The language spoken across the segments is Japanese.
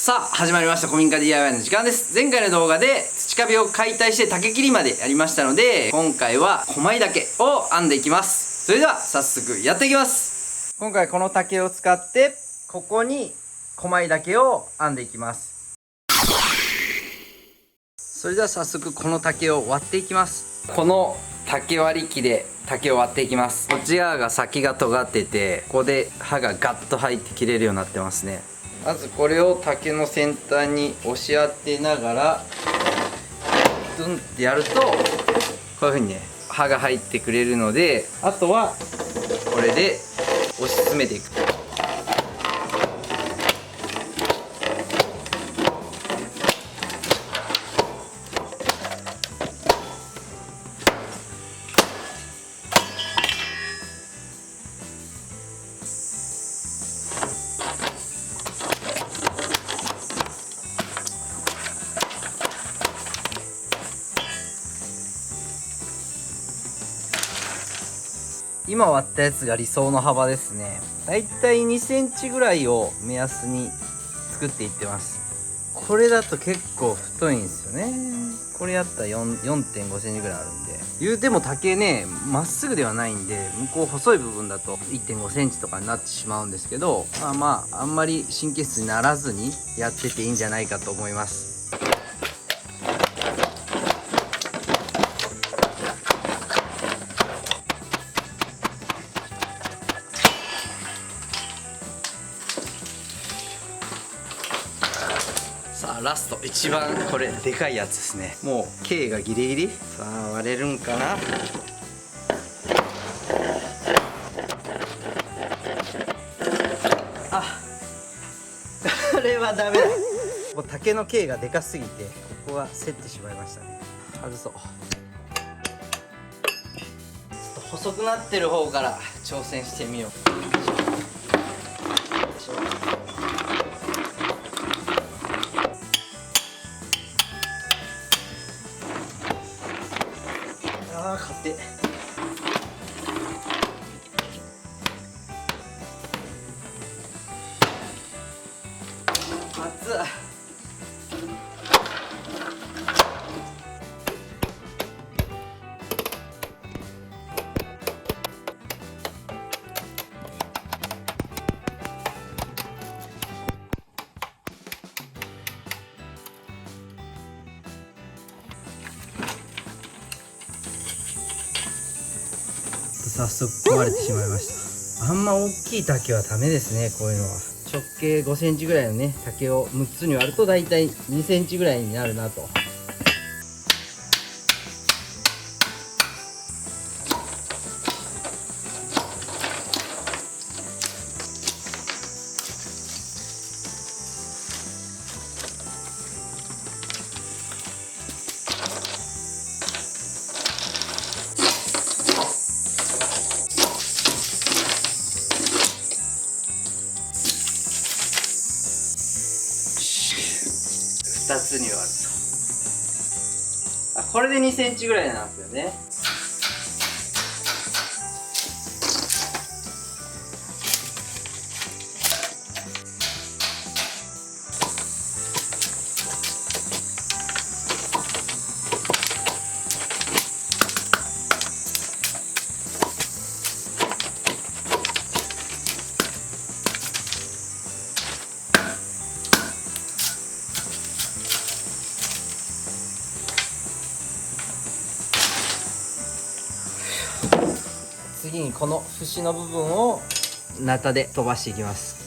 さあ始まりました古民家 DIY の時間です。前回の動画で土壁を解体して竹切りまでやりましたので、今回は小枚竹を編んでいきます。それでは早速やっていきます。今回この竹を使ってここに小枚竹を編んでいきます。それでは早速この竹を割っていきます。この竹割り機で竹を割っていきます。こっち側が先が尖ってて、ここで刃がガッと入って切れるようになってますね。まずこれを竹の先端に押し当てながらドンってやると、こういう風にね刃が入ってくれるので、あとはこれで押し進めていく。今割ったやつが理想の幅ですね。だいたい2センチぐらいを目安に作っていってます。これだと結構太いんですよね。これやったら 4.5 センチぐらいあるんで、言うても竹ねまっすぐではないんで、向こう細い部分だと 1.5 センチとかになってしまうんですけど、あんまり神経質にならずにやってていいんじゃないかと思います。さあラスト、一番これでかいやつですね。もう径がギリギリ。さあ割れるんかな。あ、これはダメだ。もう竹の径がでかすぎてここが競ってしまいましたね。外そう。ちょっと細くなってる方から挑戦してみよう。あー勝手。熱っ。早速壊れてしまいました。あんま大きい竹はダメですね。こういうのは直径5センチぐらいのね竹を6つに割るとだいたい2センチぐらいになるなと。2つに割ると、これで2センチぐらいなんですよね。次にこの節の部分をナタで飛ばしていきます。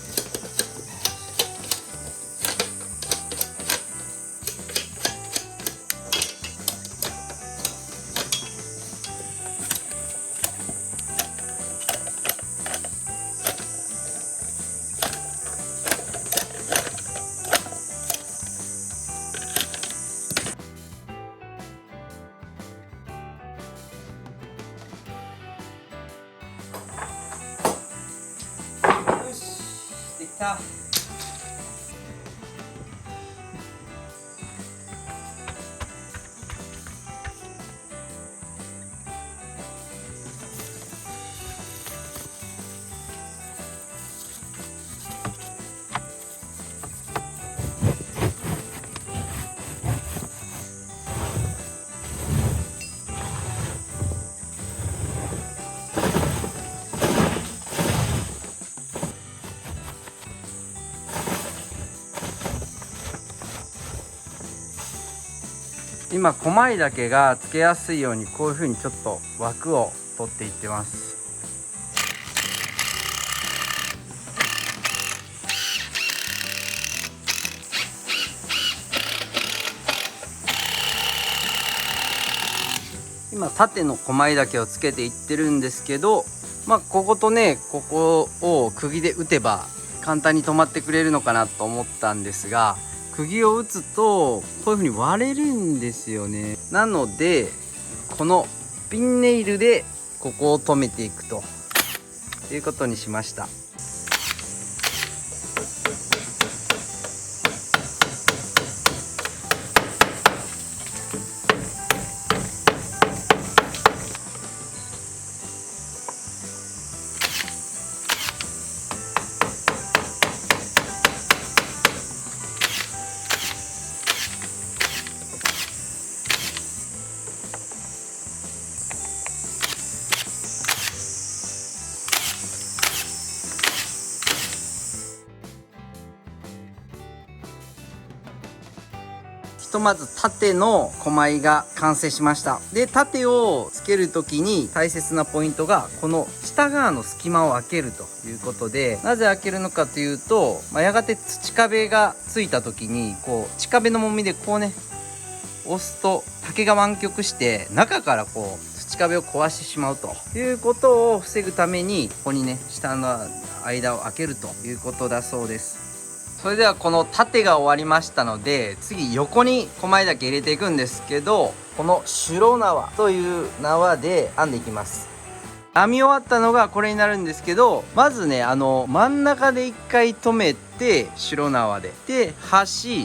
今小米岳がつけやすいようにこういう風にちょっと枠を取っていってます。今縦の小米岳をつけていってるんですけど、こことねここを釘で打てば簡単に止まってくれるのかなと思ったんですが、釘を打つとこういう風に割れるんですよね。なのでこのピンネイルでここを留めていくということにしました。ひとまず縦の小米が完成しました。で縦をつける時に大切なポイントがこの下側の隙間を開けるということで、なぜ開けるのかというと、やがて土壁がついた時にこう地壁のもみでこうね押すと竹が湾曲して中からこう土壁を壊してしまうということを防ぐために、ここにね下の間を開けるということだそうです。それではこの縦が終わりましたので、次横に小米だけ入れていくんですけど、この白縄という縄で編んでいきます。編み終わったのがこれになるんですけど、まずね真ん中で一回止めて白縄で端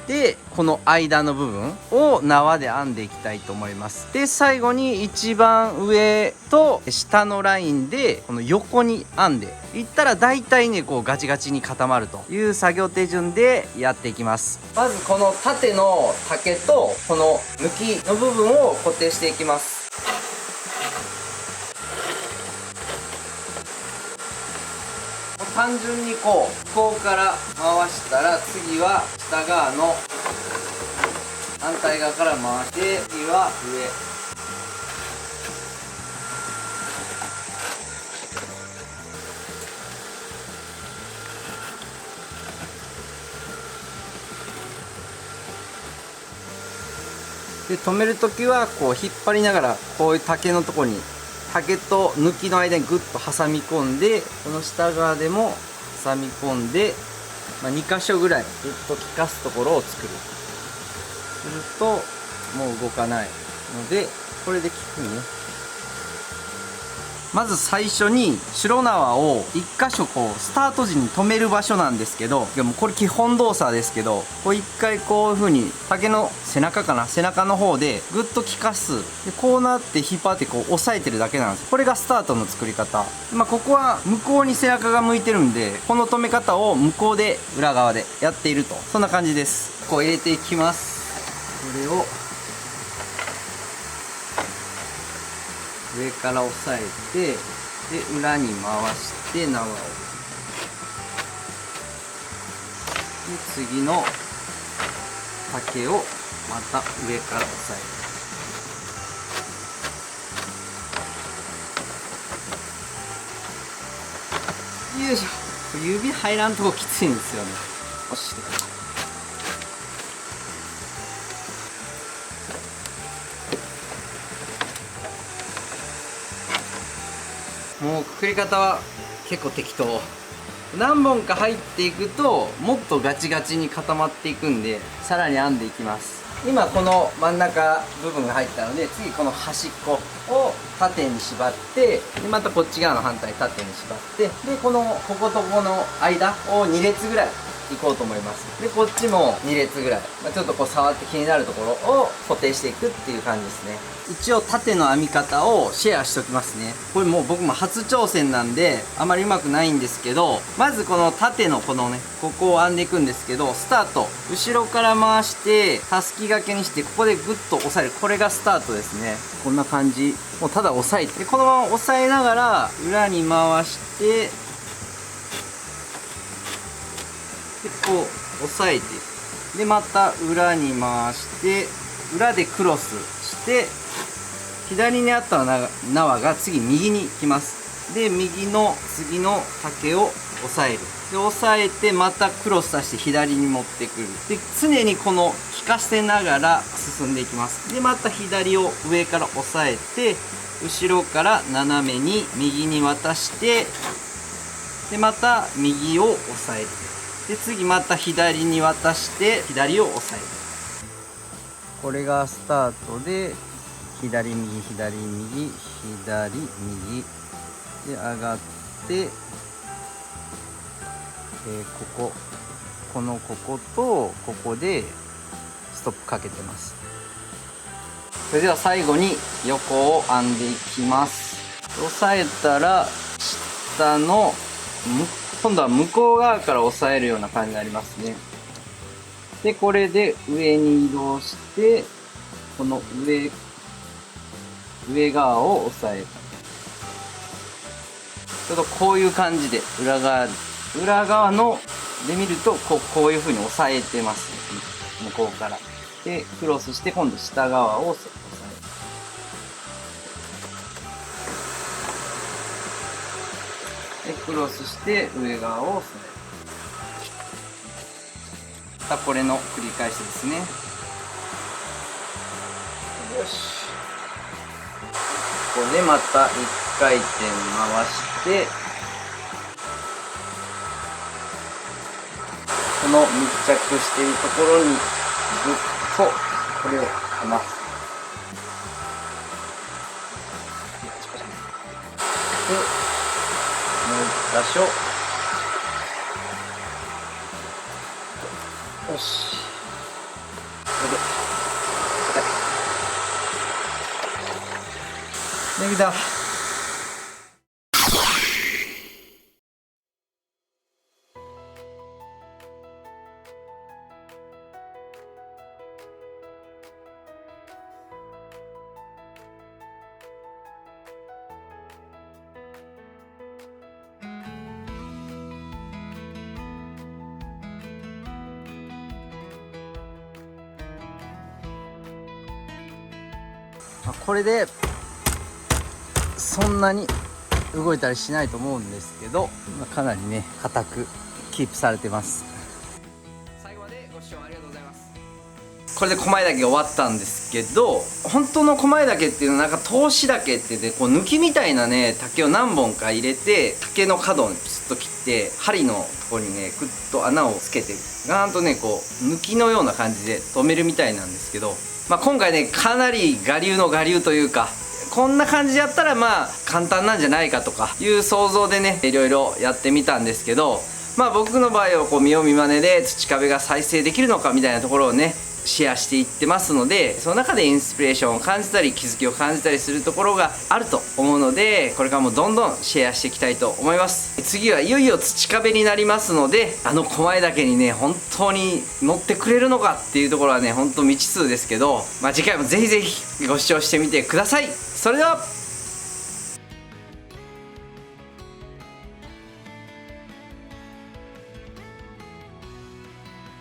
でこの間の部分を縄で編んでいきたいと思います。で最後に一番上と下のラインでこの横に編んでいったら、だいたいねこうガチガチに固まるという作業手順でやっていきます。まずこの縦の竹とこの抜きの部分を固定していきます。単純にこうから回したら、次は下側の反対側から回して、次は上、で止める時はこう引っ張りながら、こういう竹のとこに竹と抜きの間にグッと挟み込んで、この下側でも挟み込んで、2箇所ぐらいグッと効かすところを作る。するともう動かないので、これで効くね。まず最初に白縄を1箇所こうスタート時に止める場所なんですけど、でもこれ基本動作ですけど、こう1回こういう風に竹の背中の方でグッと効かす。でこうなって引っ張ってこう押さえてるだけなんです。これがスタートの作り方。ここは向こうに背中が向いてるんで、この止め方を向こうで裏側でやっていると、そんな感じです。こう入れていきます。これを上から押さえて、で裏に回して縄を、で次の竹をまた上から押さえる。よいしょ。指入らんとこきついんですよね。押して。もうくくり方は結構適当。何本か入っていくともっとガチガチに固まっていくんで、さらに編んでいきます。今この真ん中部分が入ったので、次この端っこを縦に縛って、でまたこっち側の反対縦に縛って、でこことこの間を2列ぐらいいこうと思います。でこっちも2列ぐらい、ちょっとこう触って気になるところを固定していくっていう感じですね。一応縦の編み方をシェアしておきますね。これもう僕も初挑戦なんであまりうまくないんですけど、まずこの縦のこのねここを編んでいくんですけど、スタート後ろから回してたすき掛けにして、ここでグッと押さえる。これがスタートですね。こんな感じ。もうただ押さえて、このまま押さえながら裏に回して、でこう押さえて、でまた裏に回して裏でクロスして左にあった縄が次右に来ます。で右の次の竹を押さえる。で押さえてまたクロスさして左に持ってくる。で常にこの効かせながら進んでいきます。でまた左を上から押さえて後ろから斜めに右に渡してでまた右を押さえる。で次また左に渡して左を押さえる。これがスタートで左右左右左右で上がって、こことここでストップかけてます。それでは最後に横を編んでいきます。押さえたら下の今度は向こう側から押さえるような感じになりますね。でこれで上に移動してこの上側を押さえる。ちょっとこういう感じで裏側ので見るとこういう風に押さえてます、ね、向こうからでクロスして今度下側を押さえる。でクロスして上側を押さえる。またこれの繰り返しですね。よし、ここでまた1回転回してこの密着しているところにずっとこれをはます。でもう1箇所、よし、これでできた。これでそんなに動いたりしないと思うんですけど、かなりね硬くキープされてます。最後までご視聴ありがとうございます。これで狛江岳終わったんですけど、本当の狛江岳っていうのはなんか通し岳ってでこう抜きみたいなね竹を何本か入れて竹の角をピスッと切って針のところにねクッと穴をつけてガーンとねこう抜きのような感じで留めるみたいなんですけど、今回ねかなり我流の我流というかこんな感じやったら簡単なんじゃないかとかいう想像でねいろいろやってみたんですけど、僕の場合はこう見よう見まねで土壁が再生できるのかみたいなところをねシェアしていってますので、その中でインスピレーションを感じたり気づきを感じたりするところがあると思うので、これからもどんどんシェアしていきたいと思います。次はいよいよ土壁になりますので、狛江岳にね本当に乗ってくれるのかっていうところはね本当未知数ですけど、次回もぜひぜひご視聴してみてください。それでは。